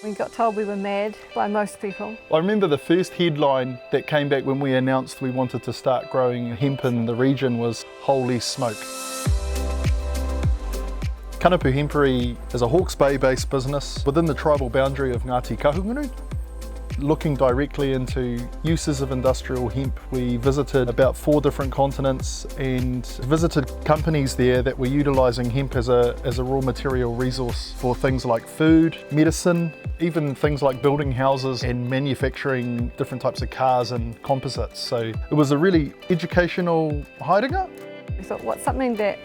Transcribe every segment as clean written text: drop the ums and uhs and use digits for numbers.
We got told we were mad by most people. I remember the first headline that came back when we announced we wanted to start growing hemp in the region was, "Holy smoke." Kanapu Hempery is a Hawke's Bay based business within the tribal boundary of Ngāti Kahungunu. Looking directly into uses of industrial hemp, we visited about 4 different continents and visited companies there that were utilising hemp as a raw material resource for things like food, medicine, even things like building houses and manufacturing different types of cars and composites. So it was a really educational haerenga. We thought, what's something that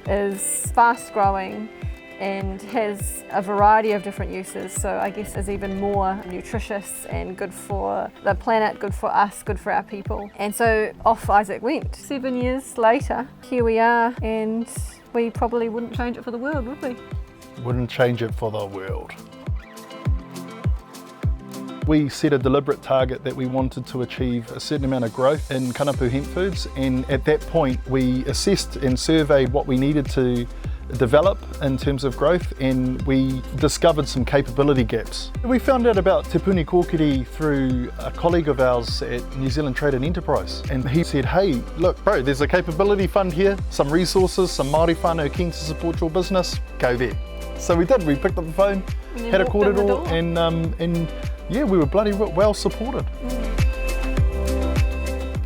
is fast growing and has a variety of different uses, so I guess is even more nutritious and good for the planet, good for us, good for our people. And so off Isaac went. 7 years later, here we are, and we probably wouldn't change it for the world, would we? Wouldn't change it for the world. We set a deliberate target that we wanted to achieve a certain amount of growth in Kanapu hemp foods, and at that point we assessed and surveyed what we needed to develop in terms of growth, and we discovered some capability gaps. We found out about Te Puni Kōkiri through a colleague of ours at New Zealand Trade and Enterprise, and he said, "Hey, look bro, there's a capability fund here, some resources, some Māori whānau keen to support your business, go there." So we did, we picked up the phone, had a kōrero, and yeah, we were bloody well supported.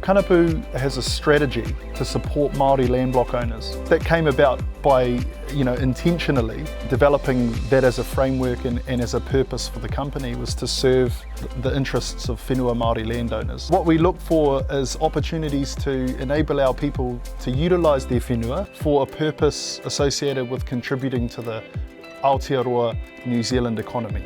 Kanapu has a strategy to support Māori land block owners. That came about by, intentionally developing that as a framework and as a purpose for the company, was to serve the interests of whenua Māori landowners. What we look for is opportunities to enable our people to utilise their whenua for a purpose associated with contributing to the Aotearoa New Zealand economy.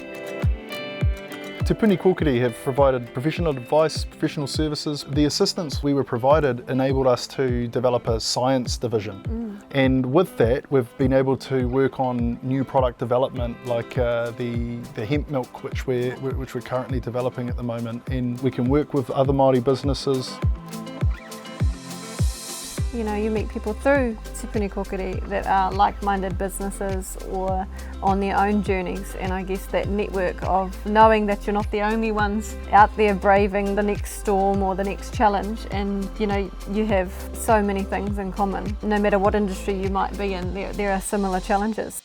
Te Puni Kōkiri have provided professional advice, professional services. The assistance we were provided enabled us to develop a science division. And with that, we've been able to work on new product development, like the hemp milk, which we're currently developing at the moment. And we can work with other Māori businesses. You meet people through Te Puni Kōkiri that are like-minded businesses or on their own journeys, and I guess that network of knowing that you're not the only ones out there braving the next storm or the next challenge, and you have so many things in common. No matter what industry you might be in, there are similar challenges.